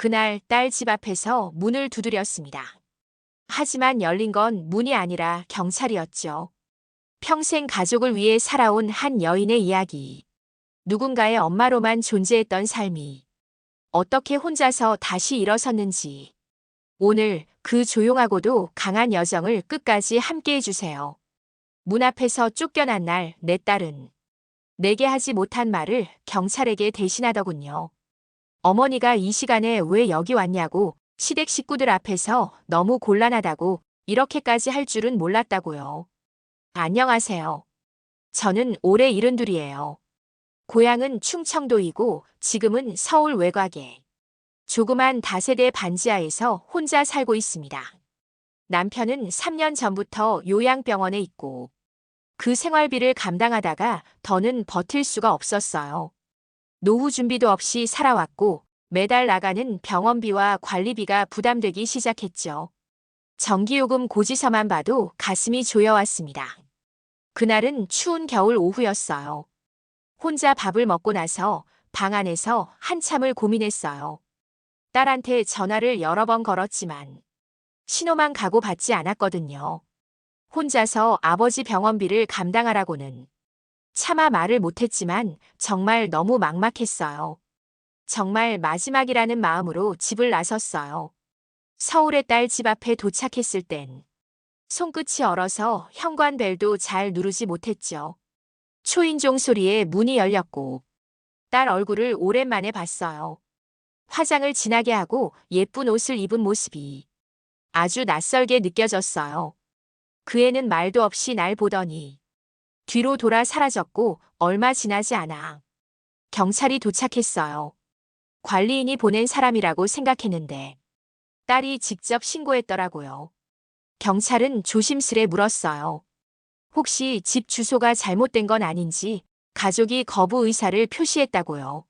그날 딸 집 앞에서 문을 두드렸습니다. 하지만 열린 건 문이 아니라 경찰이었죠. 평생 가족을 위해 살아온 한 여인의 이야기. 누군가의 엄마로만 존재했던 삶이 어떻게 혼자서 다시 일어섰는지. 오늘 그 조용하고도 강한 여정을 끝까지 함께 해주세요. 문 앞에서 쫓겨난 날 내 딸은 내게 하지 못한 말을 경찰에게 대신하더군요. 어머니가 이 시간에 왜 여기 왔냐고, 시댁 식구들 앞에서 너무 곤란하다고, 이렇게까지 할 줄은 몰랐다고요. 안녕하세요. 저는 올해 72이에요. 고향은 충청도이고 지금은 서울 외곽에 조그만 다세대 반지하에서 혼자 살고 있습니다. 남편은 3년 전부터 요양병원에 있고 그 생활비를 감당하다가 더는 버틸 수가 없었어요. 노후 준비도 없이 살아왔고 매달 나가는 병원비와 관리비가 부담되기 시작했죠. 전기요금 고지서만 봐도 가슴이 조여왔습니다. 그날은 추운 겨울 오후였어요. 혼자 밥을 먹고 나서 방 안에서 한참을 고민했어요. 딸한테 전화를 여러 번 걸었지만 신호만 가고 받지 않았거든요. 혼자서 아버지 병원비를 감당하라고는 차마 말을 못했지만 정말 너무 막막했어요. 정말 마지막이라는 마음으로 집을 나섰어요. 서울의 딸 집 앞에 도착했을 땐 손끝이 얼어서 현관벨도 잘 누르지 못했죠. 초인종 소리에 문이 열렸고 딸 얼굴을 오랜만에 봤어요. 화장을 진하게 하고 예쁜 옷을 입은 모습이 아주 낯설게 느껴졌어요. 그 애는 말도 없이 날 보더니 뒤로 돌아 사라졌고 얼마 지나지 않아 경찰이 도착했어요. 관리인이 보낸 사람이라고 생각했는데 딸이 직접 신고했더라고요. 경찰은 조심스레 물었어요. 혹시 집 주소가 잘못된 건 아닌지, 가족이 거부 의사를 표시했다고요.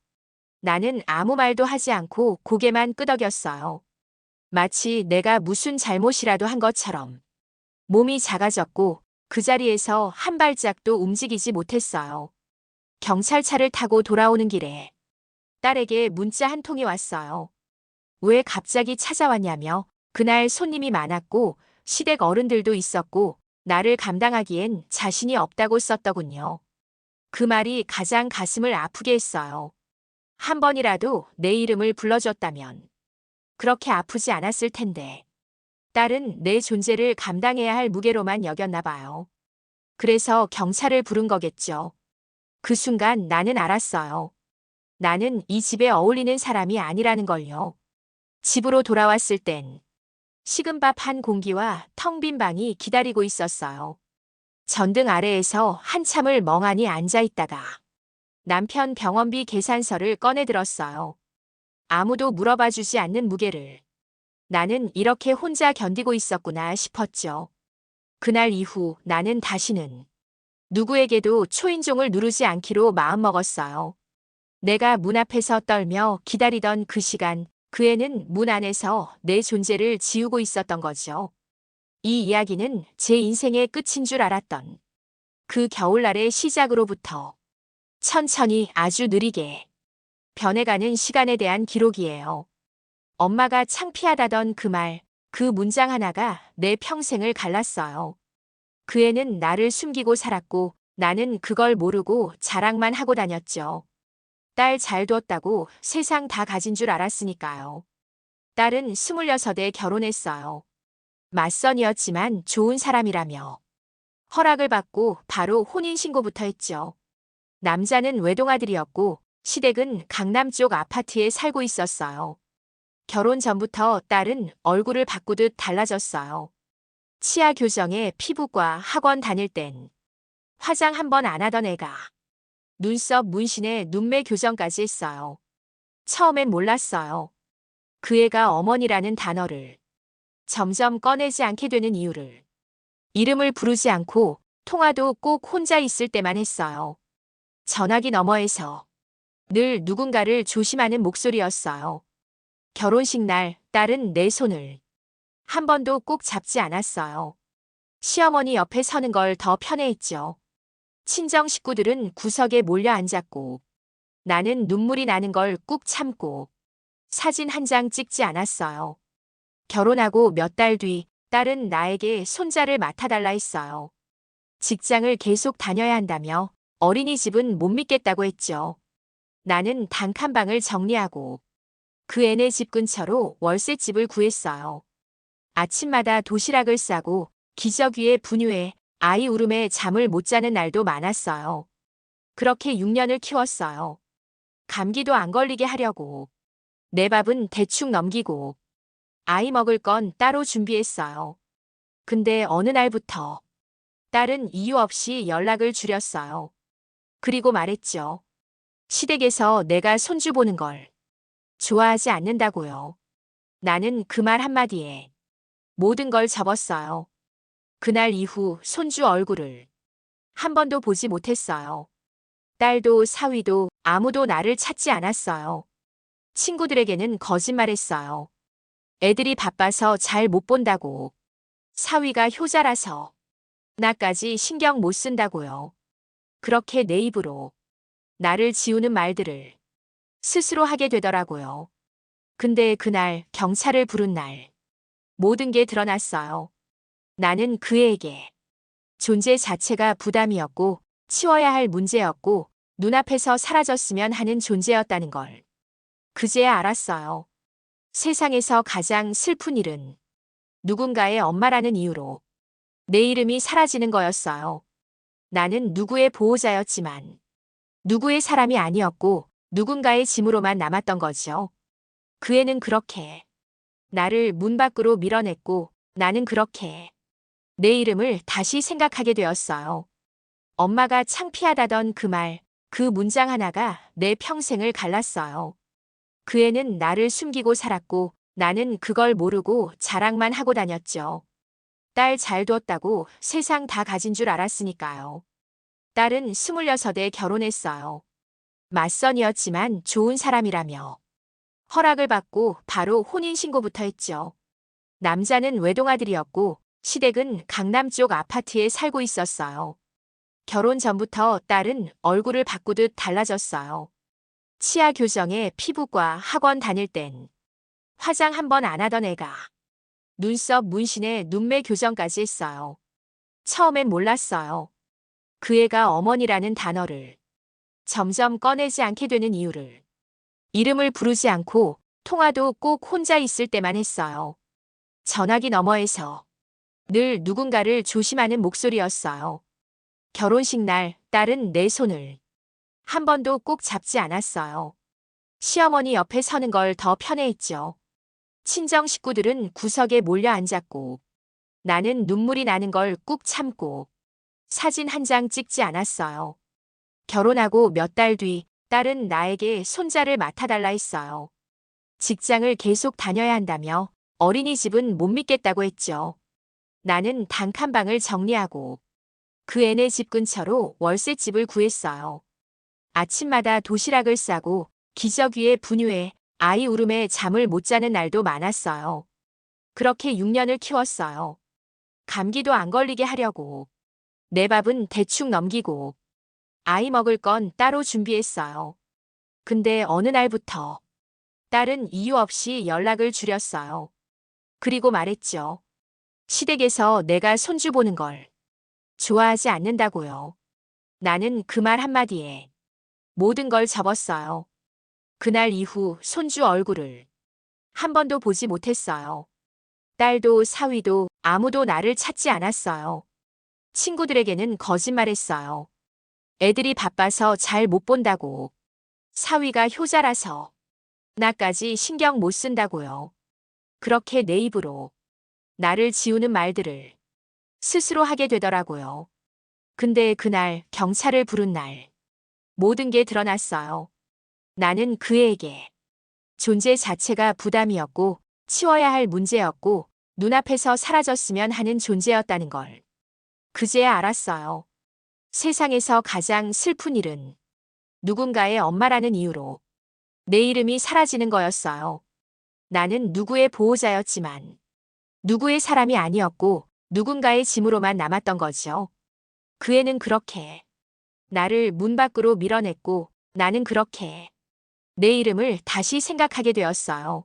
나는 아무 말도 하지 않고 고개만 끄덕였어요. 마치 내가 무슨 잘못이라도 한 것처럼. 몸이 작아졌고 그 자리에서 한 발짝도 움직이지 못했어요. 경찰차를 타고 돌아오는 길에 딸에게 문자 한 통이 왔어요. 왜 갑자기 찾아왔냐며. 그날 손님이 많았고 시댁 어른들도 있었고 나를 감당하기엔 자신이 없다고 썼더군요. 그 말이 가장 가슴을 아프게 했어요. 한 번이라도 내 이름을 불러줬다면 그렇게 아프지 않았을 텐데. 딸은 내 존재를 감당해야 할 무게로만 여겼나 봐요. 그래서 경찰을 부른 거겠죠. 그 순간 나는 알았어요. 나는 이 집에 어울리는 사람이 아니라는 걸요. 집으로 돌아왔을 땐 식은 밥 한 공기와 텅 빈 방이 기다리고 있었어요. 전등 아래에서 한참을 멍하니 앉아 있다가 남편 병원비 계산서를 꺼내 들었어요. 아무도 물어봐 주지 않는 무게를 나는 이렇게 혼자 견디고 있었구나 싶었죠. 그날 이후 나는 다시는 누구에게도 초인종을 누르지 않기로 마음먹었어요. 내가 문 앞에서 떨며 기다리던 그 시간, 그 애는 문 안에서 내 존재를 지우고 있었던 거죠. 이 이야기는 제 인생의 끝인 줄 알았던 그 겨울날의 시작으로부터 천천히 아주 느리게 변해가는 시간에 대한 기록이에요. 엄마가 창피하다던 그 말, 그 문장 하나가 내 평생을 갈랐어요. 그 애는 나를 숨기고 살았고 나는 그걸 모르고 자랑만 하고 다녔죠. 딸 잘 뒀다고 세상 다 가진 줄 알았으니까요. 딸은 26에 결혼했어요. 맞선이었지만 좋은 사람이라며 허락을 받고 바로 혼인신고부터 했죠. 남자는 외동아들이었고 시댁은 강남 쪽 아파트에 살고 있었어요. 결혼 전부터 딸은 얼굴을 바꾸듯 달라졌어요. 치아 교정에 피부과 학원 다닐 땐 화장 한 번 안 하던 애가 눈썹 문신에 눈매 교정까지 했어요. 처음엔 몰랐어요. 그 애가 어머니라는 단어를 점점 꺼내지 않게 되는 이유를. 이름을 부르지 않고 통화도 꼭 혼자 있을 때만 했어요. 전화기 너머에서 늘 누군가를 조심하는 목소리였어요. 결혼식 날 딸은 내 손을 한 번도 꼭 잡지 않았어요. 시어머니 옆에 서는 걸 더 편해했죠. 친정 식구들은 구석에 몰려 앉았고 나는 눈물이 나는 걸 꾹 참고 사진 한 장 찍지 않았어요. 결혼하고 몇 달 뒤 딸은 나에게 손자를 맡아달라 했어요. 직장을 계속 다녀야 한다며 어린이집은 못 믿겠다고 했죠. 나는 단칸방을 정리하고 그 애네 집 근처로 월세집을 구했어요. 아침마다 도시락을 싸고 기저귀에 분유에 아이 울음에 잠을 못 자는 날도 많았어요. 그렇게 6년을 키웠어요. 감기도 안 걸리게 하려고. 내 밥은 대충 넘기고 아이 먹을 건 따로 준비했어요. 근데 어느 날부터 딸은 이유 없이 연락을 줄였어요. 그리고 말했죠. 시댁에서 내가 손주 보는 걸 좋아하지 않는다고요. 나는 그 말 한마디에 모든 걸 접었어요. 그날 이후 손주 얼굴을 한 번도 보지 못했어요. 딸도 사위도 아무도 나를 찾지 않았어요. 친구들에게는 거짓말했어요. 애들이 바빠서 잘 못 본다고. 사위가 효자라서 나까지 신경 못 쓴다고요. 그렇게 내 입으로 나를 지우는 말들을 스스로 하게 되더라고요. 근데 그날 경찰을 부른 날 모든 게 드러났어요. 나는 그에게 존재 자체가 부담이었고 치워야 할 문제였고 눈앞에서 사라졌으면 하는 존재였다는 걸 그제야 알았어요. 세상에서 가장 슬픈 일은 누군가의 엄마라는 이유로 내 이름이 사라지는 거였어요. 나는 누구의 보호자였지만 누구의 사람이 아니었고 누군가의 짐으로만 남았던 거죠. 그 애는 그렇게 나를 문 밖으로 밀어냈고 나는 그렇게 내 이름을 다시 생각하게 되었어요. 엄마가 창피하다던 그 말, 그 문장 하나가 내 평생을 갈랐어요. 그 애는 나를 숨기고 살았고 나는 그걸 모르고 자랑만 하고 다녔죠. 딸 잘 뒀다고 세상 다 가진 줄 알았으니까요. 딸은 26에 결혼했어요. 맞선이었지만 좋은 사람이라며 허락을 받고 바로 혼인신고부터 했죠. 남자는 외동아들이었고 시댁은 강남 쪽 아파트에 살고 있었어요. 결혼 전부터 딸은 얼굴을 바꾸듯 달라졌어요. 치아 교정에 피부과 학원 다닐 땐 화장 한 번 안 하던 애가 눈썹 문신에 눈매 교정까지 했어요. 처음엔 몰랐어요. 그 애가 어머니라는 단어를 점점 꺼내지 않게 되는 이유를. 이름을 부르지 않고 통화도 꼭 혼자 있을 때만 했어요. 전화기 너머에서 늘 누군가를 조심하는 목소리였어요. 결혼식 날 딸은 내 손을 한 번도 꼭 잡지 않았어요. 시어머니 옆에 서는 걸 더 편해했죠. 친정 식구들은 구석에 몰려 앉았고 나는 눈물이 나는 걸 꾹 참고 사진 한 장 찍지 않았어요. 결혼하고 몇 달 뒤 딸은 나에게 손자를 맡아달라 했어요. 직장을 계속 다녀야 한다며 어린이집은 못 믿겠다고 했죠. 나는 단칸방을 정리하고 그 애네 집 근처로 월세집을 구했어요. 아침마다 도시락을 싸고 기저귀에 분유에 아이 울음에 잠을 못 자는 날도 많았어요. 그렇게 6년을 키웠어요. 감기도 안 걸리게 하려고. 내 밥은 대충 넘기고 아이 먹을 건 따로 준비했어요. 근데 어느 날부터 딸은 이유 없이 연락을 줄였어요. 그리고 말했죠. 시댁에서 내가 손주 보는 걸 좋아하지 않는다고요. 나는 그 말 한마디에 모든 걸 접었어요. 그날 이후 손주 얼굴을 한 번도 보지 못했어요. 딸도 사위도 아무도 나를 찾지 않았어요. 친구들에게는 거짓말했어요. 애들이 바빠서 잘 못 본다고. 사위가 효자라서 나까지 신경 못 쓴다고요. 그렇게 내 입으로 나를 지우는 말들을 스스로 하게 되더라고요. 근데 그날 경찰을 부른 날 모든 게 드러났어요. 나는 그에게 존재 자체가 부담이었고 치워야 할 문제였고 눈앞에서 사라졌으면 하는 존재였다는 걸 그제야 알았어요. 세상에서 가장 슬픈 일은 누군가의 엄마라는 이유로 내 이름이 사라지는 거였어요. 나는 누구의 보호자였지만 누구의 사람이 아니었고 누군가의 짐으로만 남았던 거죠. 그 애는 그렇게 나를 문 밖으로 밀어냈고 나는 그렇게 내 이름을 다시 생각하게 되었어요.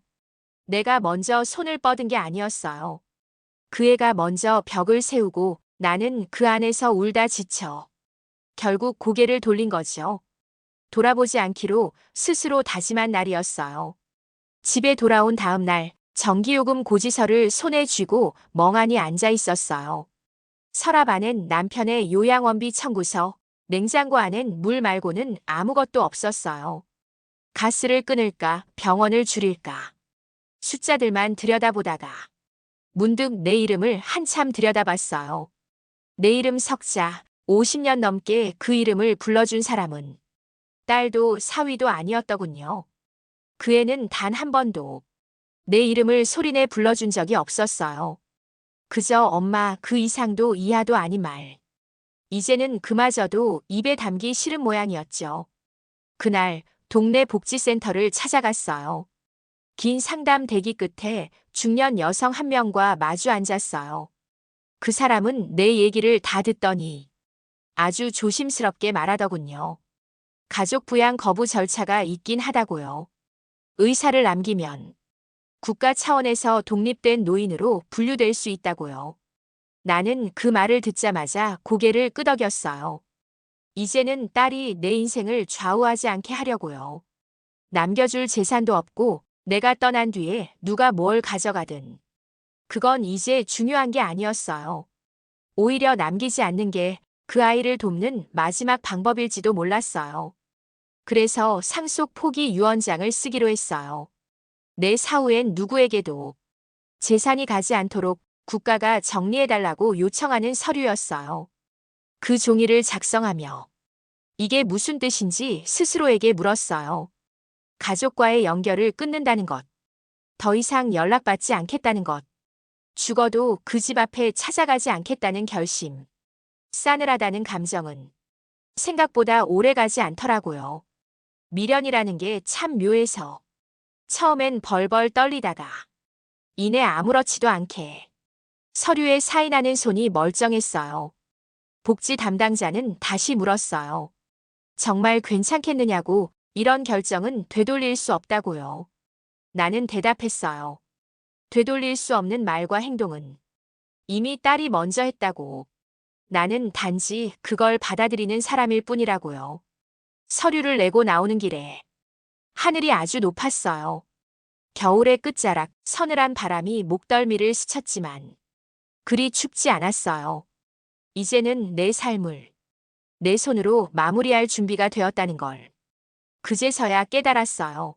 내가 먼저 손을 뻗은 게 아니었어요. 그 애가 먼저 벽을 세우고 나는 그 안에서 울다 지쳐 결국 고개를 돌린 거죠. 돌아보지 않기로 스스로 다짐한 날이었어요. 집에 돌아온 다음 날 전기요금 고지서를 손에 쥐고 멍하니 앉아 있었어요. 서랍 안엔 남편의 요양원비 청구서, 냉장고 안엔 물 말고는 아무것도 없었어요. 가스를 끊을까, 병원을 줄일까. 숫자들만 들여다보다가 문득 내 이름을 한참 들여다봤어요. 내 이름 석자, 50년 넘게 그 이름을 불러준 사람은 딸도 사위도 아니었더군요. 그 애는 단 한 번도 내 이름을 소리내 불러준 적이 없었어요. 그저 엄마 그 이상도 이하도 아닌 말. 이제는 그마저도 입에 담기 싫은 모양이었죠. 그날 동네 복지센터를 찾아갔어요. 긴 상담 대기 끝에 중년 여성 한 명과 마주 앉았어요. 그 사람은 내 얘기를 다 듣더니 아주 조심스럽게 말하더군요. 가족 부양 거부 절차가 있긴 하다고요. 의사를 남기면 국가 차원에서 독립된 노인으로 분류될 수 있다고요. 나는 그 말을 듣자마자 고개를 끄덕였어요. 이제는 딸이 내 인생을 좌우하지 않게 하려고요. 남겨줄 재산도 없고 내가 떠난 뒤에 누가 뭘 가져가든 그건 이제 중요한 게 아니었어요. 오히려 남기지 않는 게 그 아이를 돕는 마지막 방법일지도 몰랐어요. 그래서 상속 포기 유언장을 쓰기로 했어요. 내 사후엔 누구에게도 재산이 가지 않도록 국가가 정리해달라고 요청하는 서류였어요. 그 종이를 작성하며 이게 무슨 뜻인지 스스로에게 물었어요. 가족과의 연결을 끊는다는 것, 더 이상 연락받지 않겠다는 것, 죽어도 그 집 앞에 찾아가지 않겠다는 결심. 싸늘하다는 감정은 생각보다 오래가지 않더라고요. 미련이라는 게 참 묘해서 처음엔 벌벌 떨리다가 이내 아무렇지도 않게 서류에 사인하는 손이 멀쩡했어요. 복지 담당자는 다시 물었어요. 정말 괜찮겠느냐고. 이런 결정은 되돌릴 수 없다고요. 나는 대답했어요. 되돌릴 수 없는 말과 행동은 이미 딸이 먼저 했다고. 나는 단지 그걸 받아들이는 사람일 뿐이라고요. 서류를 내고 나오는 길에 하늘이 아주 높았어요. 겨울의 끝자락, 서늘한 바람이 목덜미를 스쳤지만 그리 춥지 않았어요. 이제는 내 삶을 내 손으로 마무리할 준비가 되었다는 걸 그제서야 깨달았어요.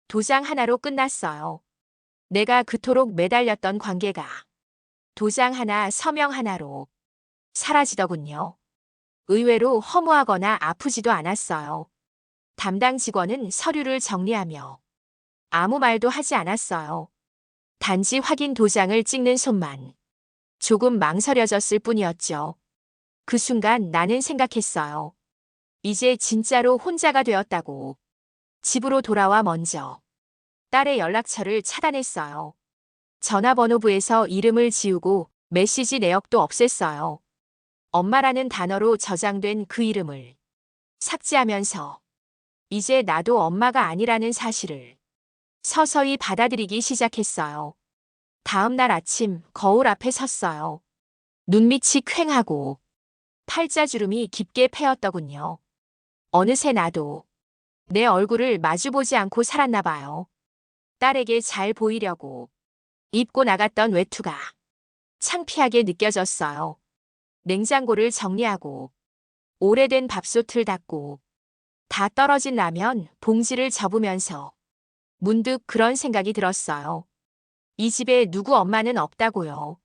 도장 하나로 끝났어요. 내가 그토록 매달렸던 관계가 도장 하나, 서명 하나로 사라지더군요. 의외로 허무하거나 아프지도 않았어요. 담당 직원은 서류를 정리하며 아무 말도 하지 않았어요. 단지 확인 도장을 찍는 손만 조금 망설여졌을 뿐이었죠. 그 순간 나는 생각했어요. 이제 진짜로 혼자가 되었다고. 집으로 돌아와 먼저 딸의 연락처를 차단했어요. 전화번호부에서 이름을 지우고 메시지 내역도 없앴어요. 엄마라는 단어로 저장된 그 이름을 삭제하면서 이제 나도 엄마가 아니라는 사실을 서서히 받아들이기 시작했어요. 다음 날 아침 거울 앞에 섰어요. 눈밑이 퀭하고 팔자주름이 깊게 패였더군요. 어느새 나도 내 얼굴을 마주보지 않고 살았나 봐요. 딸에게 잘 보이려고 입고 나갔던 외투가 창피하게 느껴졌어요. 냉장고를 정리하고 오래된 밥솥을 닦고 다 떨어진 라면 봉지를 접으면서 문득 그런 생각이 들었어요. 이 집에 누구 엄마는 없다고요.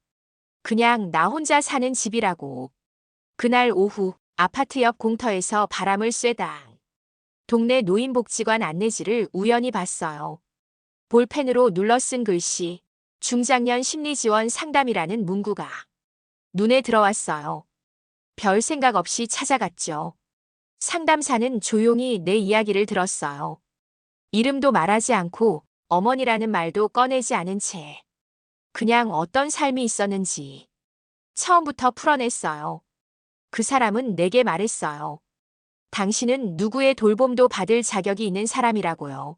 그냥 나 혼자 사는 집이라고. 그날 오후 아파트 옆 공터에서 바람을 쐬다 동네 노인복지관 안내지를 우연히 봤어요. 볼펜으로 눌러 쓴 글씨, 중장년 심리지원 상담이라는 문구가 눈에 들어왔어요. 별 생각 없이 찾아갔죠. 상담사는 조용히 내 이야기를 들었어요. 이름도 말하지 않고 어머니라는 말도 꺼내지 않은 채 그냥 어떤 삶이 있었는지 처음부터 풀어냈어요. 그 사람은 내게 말했어요. 당신은 누구의 돌봄도 받을 자격이 있는 사람이라고요.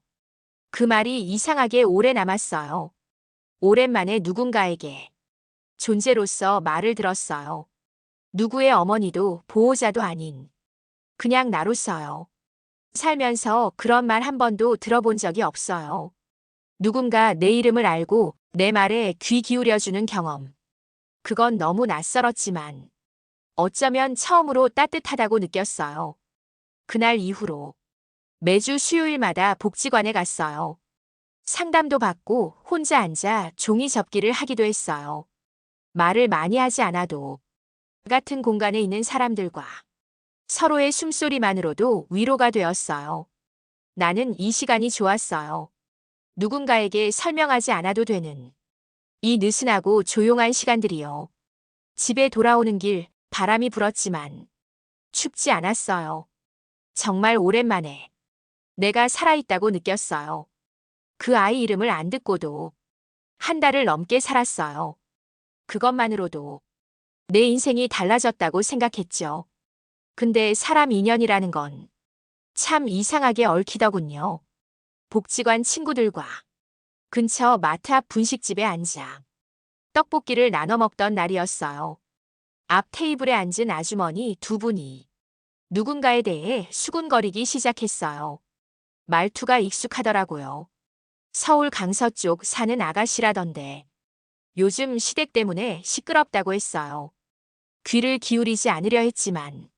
그 말이 이상하게 오래 남았어요. 오랜만에 누군가에게 존재로서 말을 들었어요. 누구의 어머니도 보호자도 아닌 그냥 나로서요. 살면서 그런 말 한 번도 들어본 적이 없어요. 누군가 내 이름을 알고 내 말에 귀 기울여주는 경험. 그건 너무 낯설었지만 어쩌면 처음으로 따뜻하다고 느꼈어요. 그날 이후로 매주 수요일마다 복지관에 갔어요. 상담도 받고 혼자 앉아 종이 접기를 하기도 했어요. 말을 많이 하지 않아도 같은 공간에 있는 사람들과 서로의 숨소리만으로도 위로가 되었어요. 나는 이 시간이 좋았어요. 누군가에게 설명하지 않아도 되는 이 느슨하고 조용한 시간들이요. 집에 돌아오는 길 바람이 불었지만 춥지 않았어요. 정말 오랜만에 내가 살아있다고 느꼈어요. 그 아이 이름을 안 듣고도 한 달을 넘게 살았어요. 그것만으로도 내 인생이 달라졌다고 생각했죠. 근데 사람 인연이라는 건 참 이상하게 얽히더군요. 복지관 친구들과 근처 마트 앞 분식집에 앉아 떡볶이를 나눠 먹던 날이었어요. 앞 테이블에 앉은 아주머니 두 분이 누군가에 대해 수군거리기 시작했어요. 말투가 익숙하더라고요. 서울 강서쪽 사는 아가씨라던데 요즘 시댁 때문에 시끄럽다고 했어요. 귀를 기울이지 않으려 했지만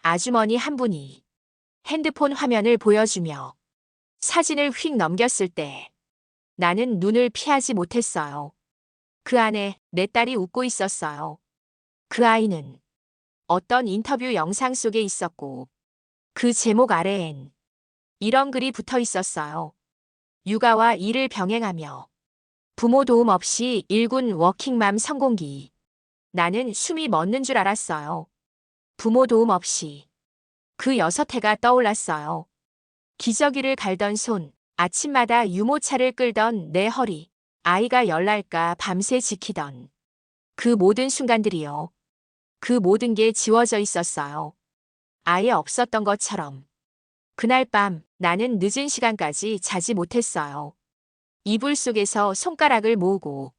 아주머니 한 분이 핸드폰 화면을 보여주며 사진을 휙 넘겼을 때 나는 눈을 피하지 못했어요. 그 안에 내 딸이 웃고 있었어요. 그 아이는 어떤 인터뷰 영상 속에 있었고 그 제목 아래엔 이런 글이 붙어 있었어요. 육아와 일을 병행하며 부모 도움 없이 일군 워킹맘 성공기. 나는 숨이 멎는 줄 알았어요. 부모 도움 없이. 그 6해가 떠올랐어요. 기저귀를 갈던 손, 아침마다 유모차를 끌던 내 허리, 아이가 열날까 밤새 지키던 그 모든 순간들이요. 그 모든 게 지워져 있었어요. 아예 없었던 것처럼. 그날 밤 나는 늦은 시간까지 자지 못했어요. 이불 속에서 손가락을 모으고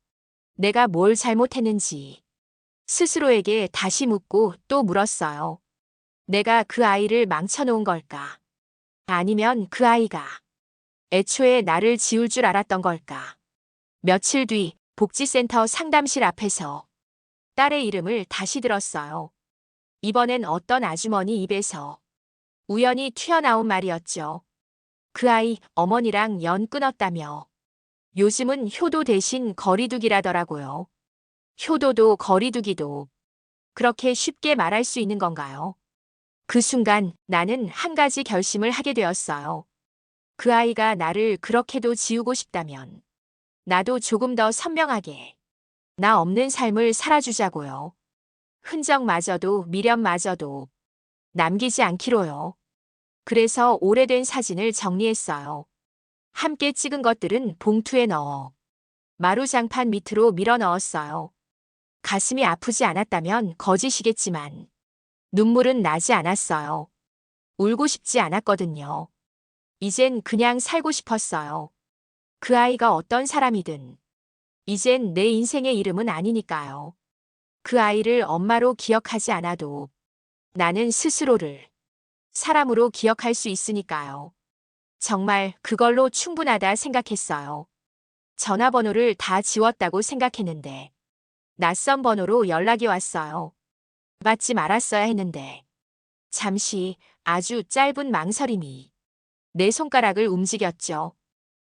내가 뭘 잘못했는지 스스로에게 다시 묻고 또 물었어요. 내가 그 아이를 망쳐놓은 걸까? 아니면 그 아이가 애초에 나를 지울 줄 알았던 걸까? 며칠 뒤 복지센터 상담실 앞에서 딸의 이름을 다시 들었어요. 이번엔 어떤 아주머니 입에서 우연히 튀어나온 말이었죠. 그 아이 어머니랑 연 끊었다며. 요즘은 효도 대신 거리두기라더라고요. 효도도 거리두기도 그렇게 쉽게 말할 수 있는 건가요? 그 순간 나는 한 가지 결심을 하게 되었어요. 그 아이가 나를 그렇게도 지우고 싶다면 나도 조금 더 선명하게 나 없는 삶을 살아주자고요. 흔적마저도 미련마저도 남기지 않기로요. 그래서 오래된 사진을 정리했어요. 함께 찍은 것들은 봉투에 넣어 마루장판 밑으로 밀어 넣었어요. 가슴이 아프지 않았다면 거짓이겠지만 눈물은 나지 않았어요. 울고 싶지 않았거든요. 이젠 그냥 살고 싶었어요. 그 아이가 어떤 사람이든 이젠 내 인생의 이름은 아니니까요. 그 아이를 엄마로 기억하지 않아도 나는 스스로를 사람으로 기억할 수 있으니까요. 정말 그걸로 충분하다 생각했어요. 전화번호를 다 지웠다고 생각했는데 낯선 번호로 연락이 왔어요. 받지 말았어야 했는데 잠시 아주 짧은 망설임이 내 손가락을 움직였죠.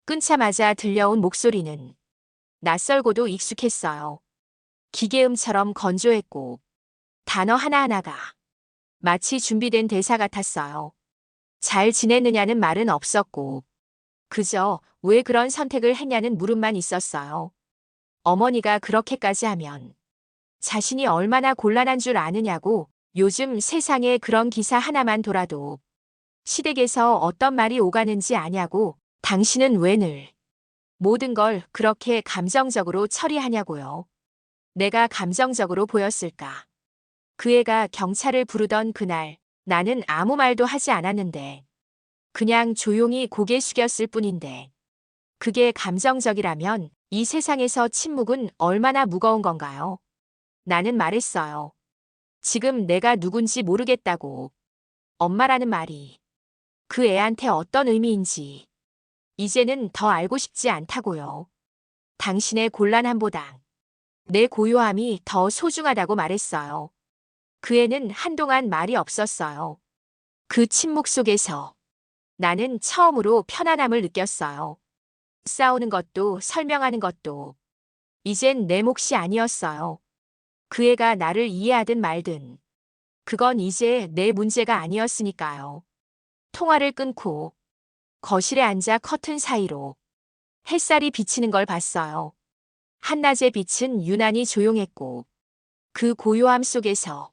끊자마자 들려온 목소리는 낯설고도 익숙했어요. 기계음처럼 건조했고 단어 하나하나가 마치 준비된 대사 같았어요. 잘 지냈느냐는 말은 없었고 그저 왜 그런 선택을 했냐는 물음만 있었어요. 어머니가 그렇게까지 하면 자신이 얼마나 곤란한 줄 아느냐고. 요즘 세상에 그런 기사 하나만 돌아도 시댁에서 어떤 말이 오가는지 아냐고. 당신은 왜 늘 모든 걸 그렇게 감정적으로 처리하냐고요. 내가 감정적으로 보였을까? 그 애가 경찰을 부르던 그날 나는 아무 말도 하지 않았는데, 그냥 조용히 고개 숙였을 뿐인데, 그게 감정적이라면 이 세상에서 침묵은 얼마나 무거운 건가요? 나는 말했어요. 지금 내가 누군지 모르겠다고. 엄마라는 말이 그 애한테 어떤 의미인지 이제는 더 알고 싶지 않다고요. 당신의 곤란함보다 내 고요함이 더 소중하다고 말했어요. 그 애는 한동안 말이 없었어요. 그 침묵 속에서 나는 처음으로 편안함을 느꼈어요. 싸우는 것도 설명하는 것도 이젠 내 몫이 아니었어요. 그 애가 나를 이해하든 말든 그건 이제 내 문제가 아니었으니까요. 통화를 끊고 거실에 앉아 커튼 사이로 햇살이 비치는 걸 봤어요. 한낮의 빛은 유난히 조용했고 그 고요함 속에서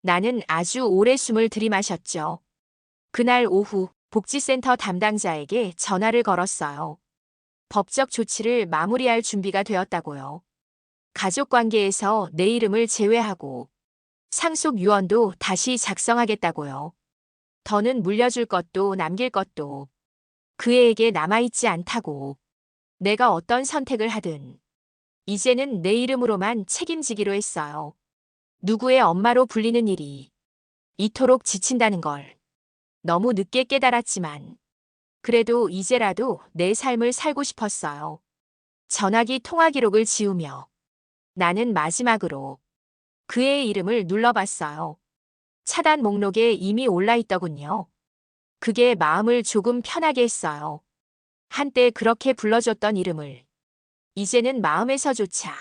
나는 아주 오래 숨을 들이마셨죠. 그날 오후 복지센터 담당자에게 전화를 걸었어요. 법적 조치를 마무리할 준비가 되었다고요. 가족 관계에서 내 이름을 제외하고 상속 유언도 다시 작성하겠다고요. 더는 물려줄 것도 남길 것도 그 애에게 남아있지 않다고. 내가 어떤 선택을 하든 이제는 내 이름으로만 책임지기로 했어요. 누구의 엄마로 불리는 일이 이토록 지친다는 걸 너무 늦게 깨달았지만 그래도 이제라도 내 삶을 살고 싶었어요. 전화기 통화 기록을 지우며 나는 마지막으로 그의 이름을 눌러봤어요. 차단 목록에 이미 올라있더군요. 그게 마음을 조금 편하게 했어요. 한때 그렇게 불러줬던 이름을 이제는 마음에서조차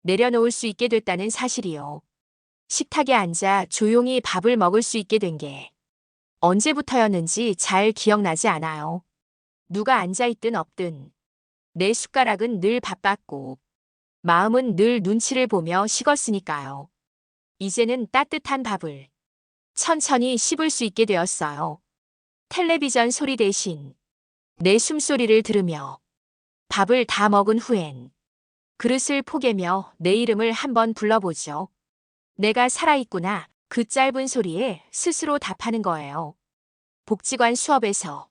내려놓을 수 있게 됐다는 사실이요. 식탁에 앉아 조용히 밥을 먹을 수 있게 된 게 언제부터였는지 잘 기억나지 않아요. 누가 앉아있든 없든 내 숟가락은 늘 바빴고 마음은 늘 눈치를 보며 식었으니까요. 이제는 따뜻한 밥을 천천히 씹을 수 있게 되었어요. 텔레비전 소리 대신 내 숨소리를 들으며 밥을 다 먹은 후엔 그릇을 포개며 내 이름을 한번 불러보죠. 내가 살아있구나. 그 짧은 소리에 스스로 답하는 거예요. 복지관 수업에서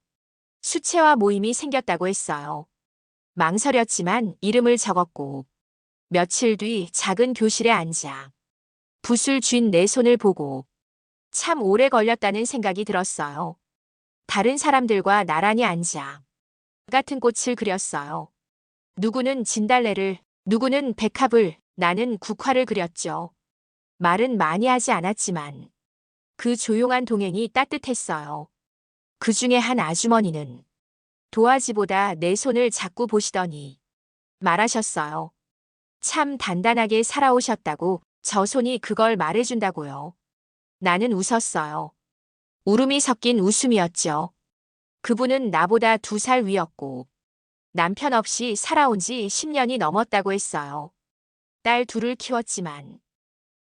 수채화 모임이 생겼다고 했어요. 망설였지만 이름을 적었고 며칠 뒤 작은 교실에 앉아 붓을 쥔 내 손을 보고 참 오래 걸렸다는 생각이 들었어요. 다른 사람들과 나란히 앉아 같은 꽃을 그렸어요. 누구는 진달래를, 누구는 백합을, 나는 국화를 그렸죠. 말은 많이 하지 않았지만 그 조용한 동행이 따뜻했어요. 그 중에 한 아주머니는 도화지보다 내 손을 자꾸 보시더니 말하셨어요. 참 단단하게 살아오셨다고. 저 손이 그걸 말해준다고요. 나는 웃었어요. 울음이 섞인 웃음이었죠. 그분은 나보다 2살 위였고 남편 없이 살아온 지 10년이 넘었다고 했어요. 딸 둘을 키웠지만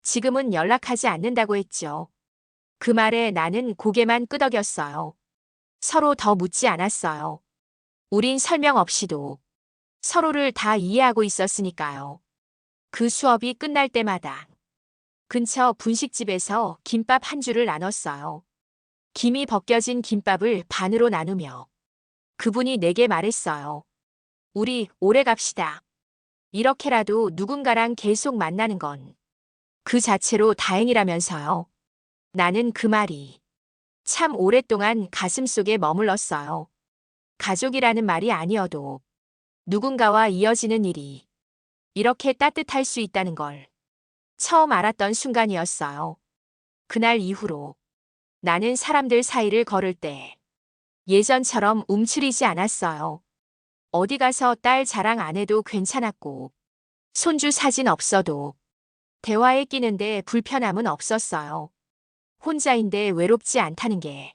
지금은 연락하지 않는다고 했죠. 그 말에 나는 고개만 끄덕였어요. 서로 더 묻지 않았어요. 우린 설명 없이도 서로를 다 이해하고 있었으니까요. 그 수업이 끝날 때마다 근처 분식집에서 김밥 한 줄을 나눴어요. 김이 벗겨진 김밥을 반으로 나누며 그분이 내게 말했어요. 우리 오래 갑시다. 이렇게라도 누군가랑 계속 만나는 건 그 자체로 다행이라면서요. 나는 그 말이 참 오랫동안 가슴속에 머물렀어요. 가족이라는 말이 아니어도 누군가와 이어지는 일이 이렇게 따뜻할 수 있다는 걸 처음 알았던 순간이었어요. 그날 이후로 나는 사람들 사이를 걸을 때 예전처럼 움츠리지 않았어요. 어디 가서 딸 자랑 안 해도 괜찮았고 손주 사진 없어도 대화에 끼는데 불편함은 없었어요. 혼자인데 외롭지 않다는 게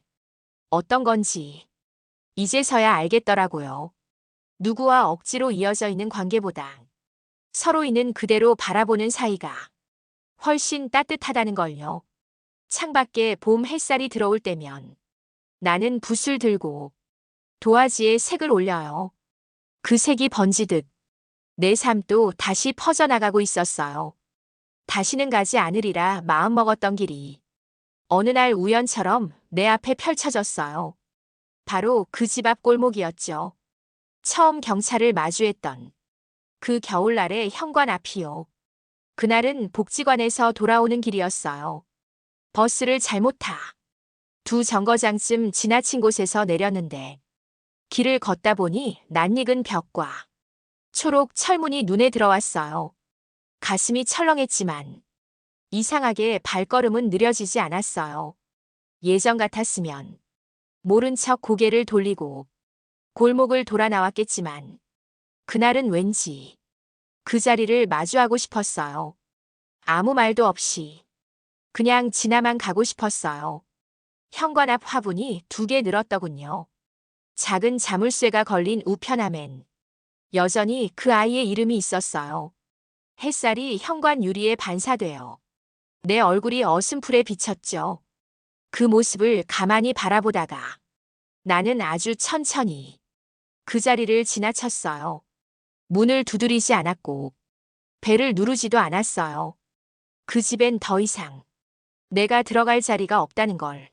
어떤 건지 이제서야 알겠더라고요. 누구와 억지로 이어져 있는 관계보다 서로 있는 그대로 바라보는 사이가 훨씬 따뜻하다는 걸요. 창밖에 봄 햇살이 들어올 때면 나는 붓을 들고 도화지에 색을 올려요. 그 색이 번지듯 내 삶도 다시 퍼져나가고 있었어요. 다시는 가지 않으리라 마음먹었던 길이 어느 날 우연처럼 내 앞에 펼쳐졌어요. 바로 그 집 앞 골목이었죠. 처음 경찰을 마주했던 그 겨울날의 현관 앞이요. 그날은 복지관에서 돌아오는 길이었어요. 버스를 잘못 타. 두 정거장쯤 지나친 곳에서 내렸는데 길을 걷다 보니 낯익은 벽과 초록 철문이 눈에 들어왔어요. 가슴이 철렁했지만 이상하게 발걸음은 느려지지 않았어요. 예전 같았으면 모른 척 고개를 돌리고 골목을 돌아 나왔겠지만 그날은 왠지 그 자리를 마주하고 싶었어요. 아무 말도 없이 그냥 지나만 가고 싶었어요. 현관 앞 화분이 2개 늘었더군요. 작은 자물쇠가 걸린 우편함엔 여전히 그 아이의 이름이 있었어요. 햇살이 현관 유리에 반사되어 내 얼굴이 어슴풀에 비쳤죠. 그 모습을 가만히 바라보다가 나는 아주 천천히 그 자리를 지나쳤어요. 문을 두드리지 않았고 벨을 누르지도 않았어요. 그 집엔 더 이상 내가 들어갈 자리가 없다는 걸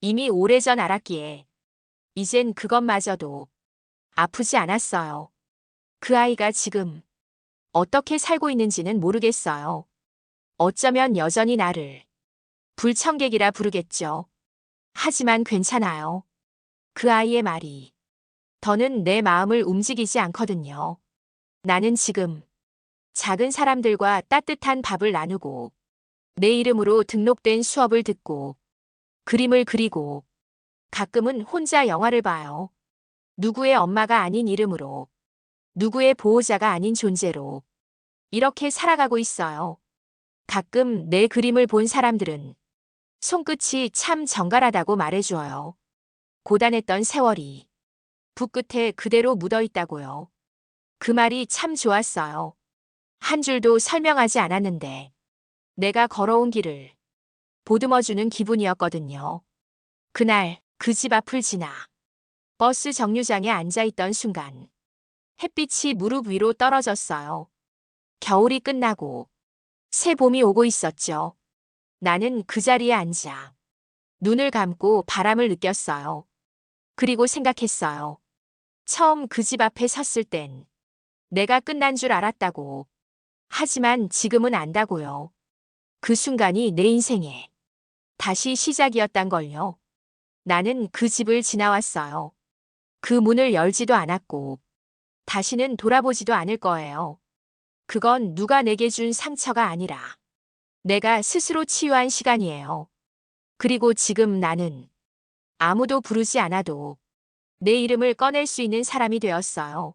이미 오래전 알았기에 이젠 그것마저도 아프지 않았어요. 그 아이가 지금 어떻게 살고 있는지는 모르겠어요. 어쩌면 여전히 나를 불청객이라 부르겠죠. 하지만 괜찮아요. 그 아이의 말이 더는 내 마음을 움직이지 않거든요. 나는 지금 작은 사람들과 따뜻한 밥을 나누고 내 이름으로 등록된 수업을 듣고 그림을 그리고 가끔은 혼자 영화를 봐요. 누구의 엄마가 아닌 이름으로, 누구의 보호자가 아닌 존재로 이렇게 살아가고 있어요. 가끔 내 그림을 본 사람들은 손끝이 참 정갈하다고 말해줘요. 고단했던 세월이 붓끝에 그대로 묻어 있다고요. 그 말이 참 좋았어요. 한 줄도 설명하지 않았는데 내가 걸어온 길을 보듬어주는 기분이었거든요. 그날 그 집 앞을 지나 버스 정류장에 앉아있던 순간 햇빛이 무릎 위로 떨어졌어요. 겨울이 끝나고 새 봄이 오고 있었죠. 나는 그 자리에 앉아 눈을 감고 바람을 느꼈어요. 그리고 생각했어요. 처음 그 집 앞에 섰을 땐 내가 끝난 줄 알았다고. 하지만 지금은 안다고요. 그 순간이 내 인생의 다시 시작이었단 걸요. 나는 그 집을 지나왔어요. 그 문을 열지도 않았고 다시는 돌아보지도 않을 거예요. 그건 누가 내게 준 상처가 아니라 내가 스스로 치유한 시간이에요. 그리고 지금 나는 아무도 부르지 않아도 내 이름을 꺼낼 수 있는 사람이 되었어요.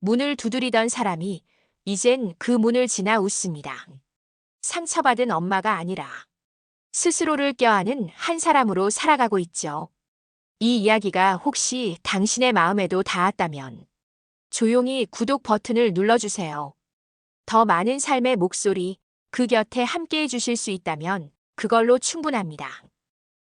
문을 두드리던 사람이 이젠 그 문을 지나 웃습니다. 상처받은 엄마가 아니라 스스로를 껴안은 한 사람으로 살아가고 있죠. 이 이야기가 혹시 당신의 마음에도 닿았다면 조용히 구독 버튼을 눌러주세요. 더 많은 삶의 목소리, 그 곁에 함께 해주실 수 있다면 그걸로 충분합니다.